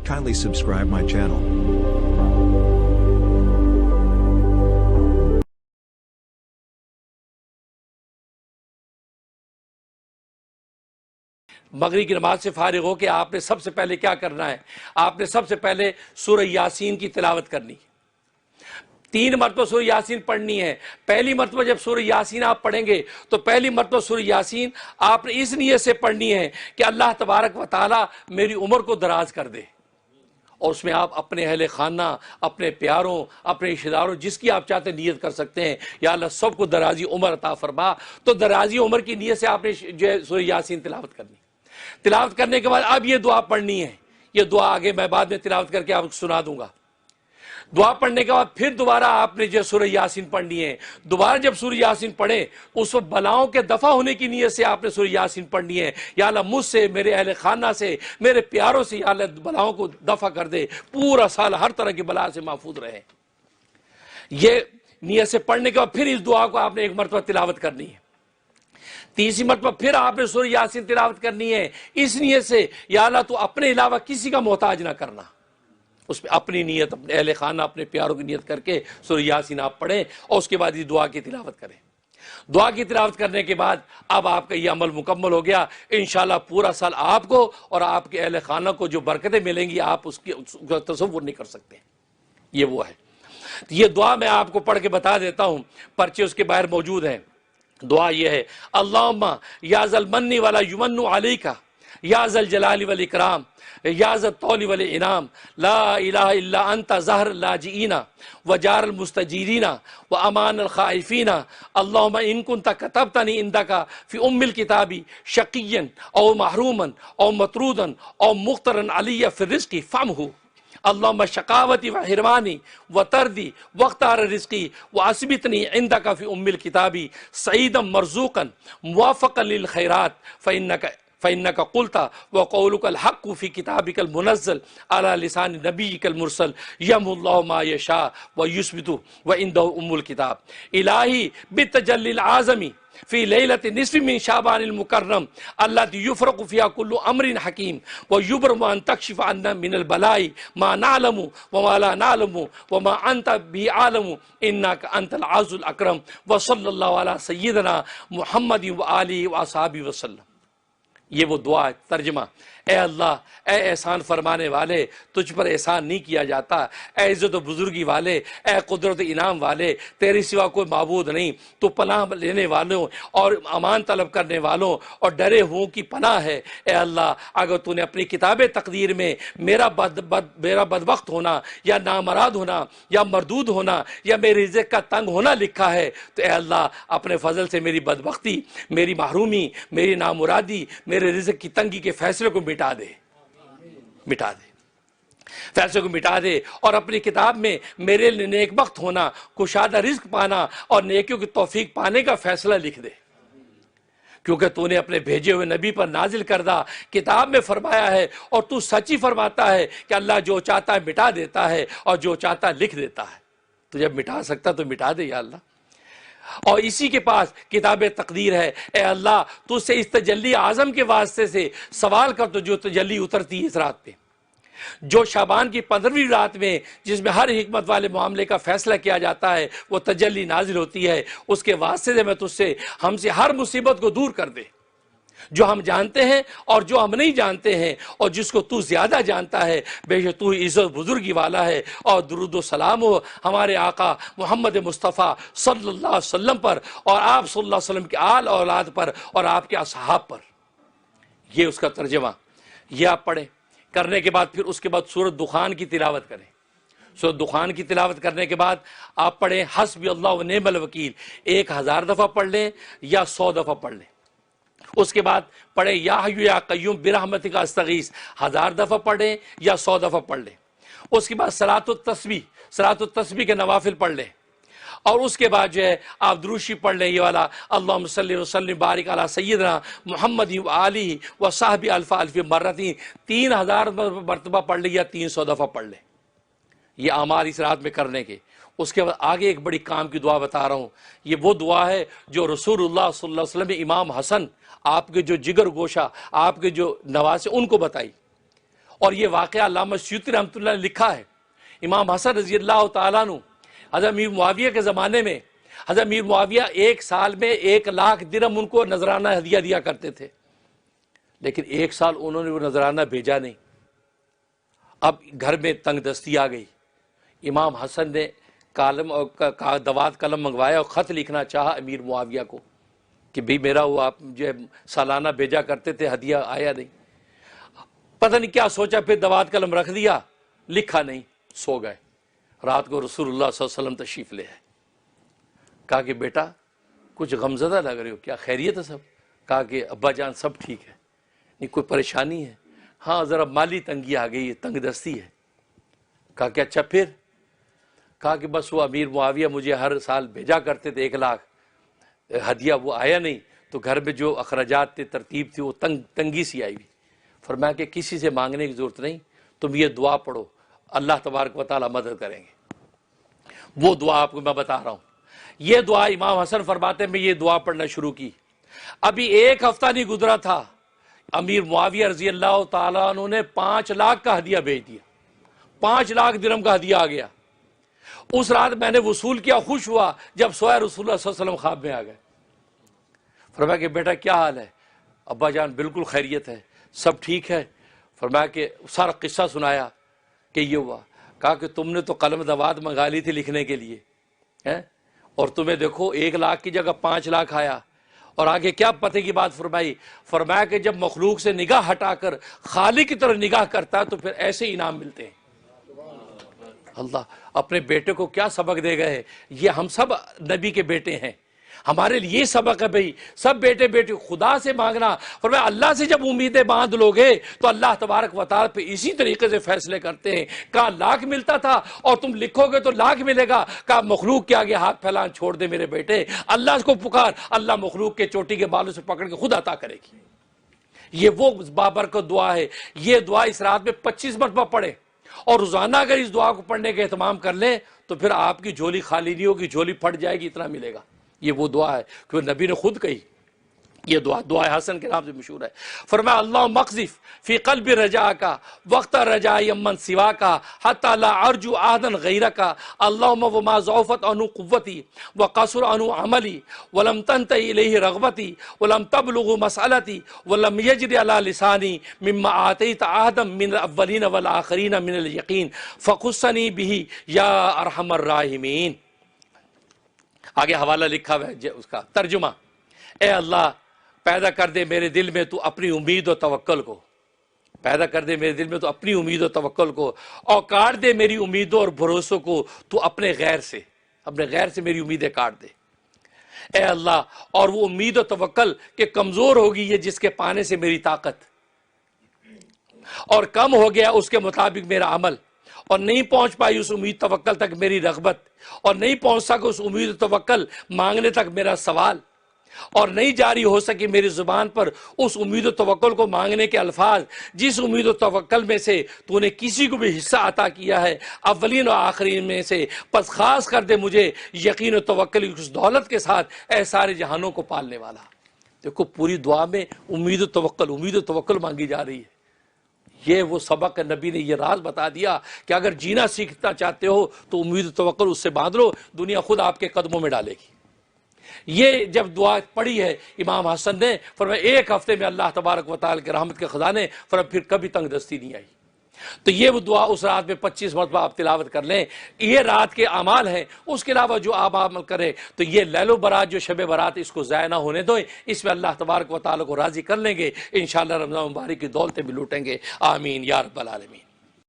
Kindly subscribe my channel. مغرب کی نماز سے فارغ ہو کے آپ نے سب سے پہلے کیا کرنا ہے؟ آپ نے سب سے پہلے سورہ یاسین کی تلاوت کرنی ہے۔ 3 مرتبہ سورہ یاسین پڑھنی ہے۔ پہلی مرتبہ جب سورہ یاسین آپ پڑھیں گے تو پہلی مرتبہ سورہ یاسین آپ نے اس نیت سے پڑھنی ہے کہ اللہ تبارک و تعالی میری عمر کو دراز کر دے، اور اس میں آپ اپنے اہل خانہ، اپنے پیاروں، اپنے رشتہ داروں، جس کی آپ چاہتے نیت کر سکتے ہیں، یا اللہ سب کو درازی عمر عطا فرما۔ تو درازی عمر کی نیت سے آپ نے جو ہے سورہ یاسین تلاوت کرنی۔ تلاوت کرنے کے بعد اب یہ دعا پڑھنی ہے۔ یہ دعا آگے میں بعد میں تلاوت کر کے آپ کو سنا دوں گا۔ دعا پڑھنے کے بعد پھر دوبارہ آپ نے جو سورہ یاسین پڑھنی ہے۔ دوبارہ جب سورہ یاسین پڑھیں اس وقت بلاؤں کے دفع ہونے کی نیت سے آپ نے سورہ یاسین پڑھنی ہے۔ یا اللہ مجھ سے، میرے اہل خانہ سے، میرے پیاروں سے یا اللہ بلاؤں کو دفع کر دے، پورا سال ہر طرح کی بلا سے محفوظ رہے۔ یہ نیت سے پڑھنے کے بعد پھر اس دعا کو آپ نے ایک مرتبہ تلاوت کرنی ہے۔ تیسری مرتبہ پھر آپ نے سورہ یاسین تلاوت کرنی ہے اس نیت سے، یا اللہ تو اپنے علاوہ کسی کا محتاج نہ کرنا۔ اس میں اپنی نیت، اپنے اہل خانہ، اپنے پیاروں کی نیت کر کے سورہ یاسین آپ پڑھیں، اور اس کے بعد یہ دعا کی تلاوت کریں۔ دعا کی تلاوت کرنے کے بعد اب آپ کا یہ عمل مکمل ہو گیا۔ انشاءاللہ پورا سال آپ کو اور آپ کے اہل خانہ کو جو برکتیں ملیں گی آپ اس کا تصور نہیں کر سکتے۔ یہ وہ ہے۔ یہ دعا میں آپ کو پڑھ کے بتا دیتا ہوں، پرچے اس کے باہر موجود ہیں۔ دعا یہ ہے: اللہم یا ذا المن ولا یمن علیک یا ذا الجلال والاکرام یا ذا الطول والانعام لا الہ الا انت ظہر اللاجئین وجار المستجیرین وامان الخائفین اللہم ان کنت کتبتنی عندک فی ام الکتاب شقیا او محروما او مطرودا او مخترا علی فی الرزق فامہو اللہم شقاوتی و حرمانی و تردی واختار رزقی و اسبتنی عندک فی ام الکتاب سعیدا مرزوقا موافقا للخیرات فإنك قلت وقولك الحق في كتابك المنزل على لسان نبيك المرسل يمحو الله ما يشاء ويثبت وعنده أم الكتاب إلهي بالتجلي العظم في ليلة نصف من شعبان المكرم التي يفرق فيها كل أمر حكيم ويبرم أن تكشف عنا من البلاء ما نعلم وما لا نعلم وما أنت به عالم إنك أنت العز الأكرم وصلى الله على سيدنا محمد وآله وأصحابه وسلم۔ یہ وہ دعا ہے۔ ترجمہ: اے اللہ، اے احسان فرمانے والے، تجھ پر احسان نہیں کیا جاتا۔ اے عزت و بزرگی والے، اے قدرت انعام والے، تیرے سوا کوئی معبود نہیں۔ تو پناہ لینے والوں اور امان طلب کرنے والوں اور ڈرے ہوں کی پناہ ہے۔ اے اللہ، اگر تو نے اپنی کتاب تقدیر میں میرا بدبخت ہونا یا نامراد ہونا یا مردود ہونا یا میرے رزق کا تنگ ہونا لکھا ہے تو اے اللہ اپنے فضل سے میری بدبختی، میری محرومی، میری نامرادی، میرے رزق کی تنگی کے فیصلے کو مٹا دے، مٹا دے، فیصلے کو مٹا دے، اور اپنی کتاب میں میرے لیے نیک بخت ہونا، کشادہ رزق پانا اور نیکیوں کی توفیق پانے کا فیصلہ لکھ دے، کیونکہ تو نے اپنے بھیجے ہوئے نبی پر نازل کردہ کتاب میں فرمایا ہے، اور تو سچ ہی فرماتا ہے کہ اللہ جو چاہتا ہے مٹا دیتا ہے اور جو چاہتا ہے لکھ دیتا ہے۔ تو جب مٹا سکتا تو مٹا دے یا اللہ، اور اسی کے پاس کتاب تقدیر ہے۔ اے اللہ، تو اس سے اس تجلی اعظم کے واسطے سے سوال کر تو جو تجلی اترتی ہے اس رات پہ، جو شعبان کی 15ویں رات میں جس میں ہر حکمت والے معاملے کا فیصلہ کیا جاتا ہے، وہ تجلی نازل ہوتی ہے، اس کے واسطے سے میں تجھ سے ہم سے ہر مصیبت کو دور کر دے، جو ہم جانتے ہیں اور جو ہم نہیں جانتے ہیں، اور جس کو تو زیادہ جانتا ہے۔ بے شک تو عزت بزرگی والا ہے، اور درود و سلام ہو ہمارے آقا محمد مصطفیٰ صلی اللہ علیہ وسلم پر، اور آپ صلی اللہ علیہ وسلم کے آل اولاد پر اور آپ کے اصحاب پر۔ یہ اس کا ترجمہ، یہ آپ پڑھیں۔ کرنے کے بعد پھر اس کے بعد سورۃ دخان کی تلاوت کریں۔ سورۃ دخان کی تلاوت کرنے کے بعد آپ پڑھیں حسبی اللہ و نعم الوکیل، 1000 دفعہ پڑھ لیں یا 100 دفعہ پڑھ لیں۔ اس کے بعد پڑھیں یا حی یا قیوم برحمتک استغیث، 1000 دفعہ پڑھیں یا 100 دفعہ پڑھ لیں۔ اس کے بعد صلاۃ التسبیح کے نوافل پڑھ لیں، اور اس کے بعد جو ہے آپ درود شریف پڑھ لیں، یہ والا اللہم صلی وسلم بارک علی سیدنا محمد و آلہ و صحبہ الف الف مرتین، 3000 مرتبہ پڑھ لیں یا 300 دفعہ پڑھ لیں۔ یہ اعمال اس رات میں کرنے کے۔ اس کے بعد آگے ایک بڑی کام کی دعا بتا رہا ہوں۔ یہ وہ دعا ہے جو رسول اللہ صلی اللہ علیہ وسلم نے امام حسن، آپ کے جو جگر گوشہ، آپ کے جو نواسے، ان کو بتائی، اور یہ واقعہ علامہ سیوطی رحمۃ اللہ نے لکھا ہے۔ امام حسن رضی اللہ تعالیٰ عنہ حضرت امیر معاویہ کے زمانے میں حضرت امیر معاویہ ایک سال میں 1,00,000 درہم ان کو نذرانہ ہدیہ دیا کرتے تھے، لیکن ایک سال انہوں نے وہ نذرانہ بھیجا نہیں۔ اب گھر میں تنگ دستی آ گئی، امام حسن نے دوات قلم منگوایا اور خط لکھنا چاہا امیر معاویہ کو کہ بھئی میرا وہ آپ جو ہے سالانہ بھیجا کرتے تھے ہدیہ آیا نہیں۔ پتہ نہیں کیا سوچا، پھر دوات قلم رکھ دیا، لکھا نہیں، سو گئے۔ رات کو رسول اللہ صلی اللہ علیہ وسلم تشریف لے آئے، کہا کہ بیٹا کچھ غمزدہ لگ رہے ہو، کیا خیریت ہے سب؟ کہا کہ ابا جان سب ٹھیک ہے، نہیں کوئی پریشانی ہے؟ ہاں ذرا مالی تنگی آ گئی ہے، تنگ دستی ہے۔ کہا کہ اچھا پھر؟ کہا کہ بس وہ امیر معاویہ مجھے ہر سال بھیجا کرتے تھے 1,00,000 ہدیہ، وہ آیا نہیں، تو گھر میں جو اخراجات تھے، ترتیب تھی، وہ تنگی سی آئی ہوئی۔ فرمایا کہ کسی سے مانگنے کی ضرورت نہیں، تم یہ دعا پڑھو، اللہ تبارک و تعالیٰ مدد کریں گے۔ وہ دعا آپ کو میں بتا رہا ہوں، یہ دعا امام حسن فرماتے ہیں میں یہ دعا پڑھنا شروع کی، ابھی 1 ہفتہ نہیں گزرا تھا، امیر معاویہ رضی اللہ تعالیٰ عنہ نے 5,00,000 کا ہدیہ بھیج دیا، 5,00,000 درہم کا ہدیہ آ گیا۔ اس رات میں نے وصول کیا، خوش ہوا، جب سویا رسول اللہ صلی اللہ علیہ وسلم خواب میں آ گئے۔ فرمایا کہ بیٹا کیا حال ہے؟ ابا جان بالکل خیریت ہے، سب ٹھیک ہے۔ فرمایا کہ سارا قصہ سنایا کہ یہ ہوا۔ کہا کہ تم نے تو قلم دوات منگا لی تھی لکھنے کے لیے، اور تمہیں دیکھو 1,00,000 کی جگہ 5,00,000 آیا۔ اور آگے کیا پتے کی بات فرمائی؟ فرمایا کہ جب مخلوق سے نگاہ ہٹا کر خالق کی طرف نگاہ کرتا ہے تو پھر ایسے انعام ملتے ہیں۔ اللہ اپنے بیٹے کو کیا سبق دے گئے، یہ ہم سب نبی کے بیٹے ہیں، ہمارے لیے سبق ہے بھئی، سب بیٹے بیٹے خدا سے مانگنا۔ فرمایا اللہ سے جب امیدیں باندھ لوگے تو اللہ تبارک و تعالیٰ پہ اسی طریقے سے فیصلے کرتے ہیں۔ کہا 1,00,000 ملتا تھا اور تم لکھو گے تو 1,00,000 ملے گا۔ کہا مخلوق کے آگے ہاتھ پھیلان چھوڑ دے میرے بیٹے، اللہ کو پکار، اللہ مخلوق کے چوٹی کے بالوں سے پکڑ کے خود عطا کرے گی۔ یہ وہ بابرکت دعا ہے، یہ دعا اس رات میں 25 مرتبہ پڑھے، اور روزانہ اگر اس دعا کو پڑھنے کا اہتمام کر لیں تو پھر آپ کی جھولی خالی نہیں ہوگی، جھولی پھٹ جائے گی، اتنا ملے گا۔ یہ وہ دعا ہے کہ نبی نے خود کہی، یہ دعا حسن کے نام سے مشہور ہے۔ فرمایا اللہم اقذف فی قلب رجاءک وقت رجاء من سواک حتی لا ارجو احدا غیرک اللہم وما ضعفت عنہ قوتی وقصر عنہ عملی ولم تنتهی الیہ رغبتی ولم تبلغ مسئلتی ولم یجر علی لسانی مما آتیت احدا من الاولین والآخرین من الیقین فخصنی بہ یا ارحم الراحمین۔ آگے حوالہ لکھا ہوا ہے اس کا ترجمہ، اے اللہ پیدا کر دے میرے دل میں تو اپنی امید و توکل کو، پیدا کر دے میرے دل میں تو اپنی امید و توکل کو، اور کاٹ دے میری امیدوں اور بھروسوں کو تو اپنے غیر سے میری امیدیں کاٹ دے اے اللہ۔ اور وہ امید و توکل کہ کمزور ہوگی یہ جس کے پانے سے میری طاقت، اور کم ہو گیا اس کے مطابق میرا عمل، اور نہیں پہنچ پائی اس امید توکل تک میری رغبت، اور نہیں پہنچ سکا اس امید و توکل مانگنے تک میرا سوال، اور نہیں جاری ہو سکی میری زبان پر اس امید و توکل کو مانگنے کے الفاظ جس امید و توکل میں سے تو نے کسی کو بھی حصہ عطا کیا ہے اولین و آخرین میں سے، پس خاص کر دے مجھے یقین و توکل اس دولت کے ساتھ اے سارے جہانوں کو پالنے والا۔ دیکھو پوری دعا میں امید و توکل مانگی جا رہی ہے۔ یہ وہ سبق نبی نے یہ راز بتا دیا کہ اگر جینا سیکھنا چاہتے ہو تو امید و توکل اس سے باندھ لو، دنیا خود آپ کے قدموں میں ڈالے گی۔ یہ جب دعا پڑھی ہے امام حسن نے، فرمایا 1 ہفتے میں اللہ تبارک و تعالی کے رحمت کے خزانے، فرمایا پھر کبھی تنگ دستی نہیں آئی۔ تو یہ وہ دعا اس رات میں 25 مرتبہ آپ تلاوت کر لیں، یہ رات کے اعمال ہیں۔ اس کے علاوہ جو آپ عمل کریں تو یہ لیل و برات جو شب برات اس کو ضائع نہ ہونے دو، اس میں اللہ تبارک و تعالی کو راضی کر لیں گے، انشاءاللہ رمضان مبارک کی دولتیں بھی لوٹیں گے۔ آمین یا رب العالمین۔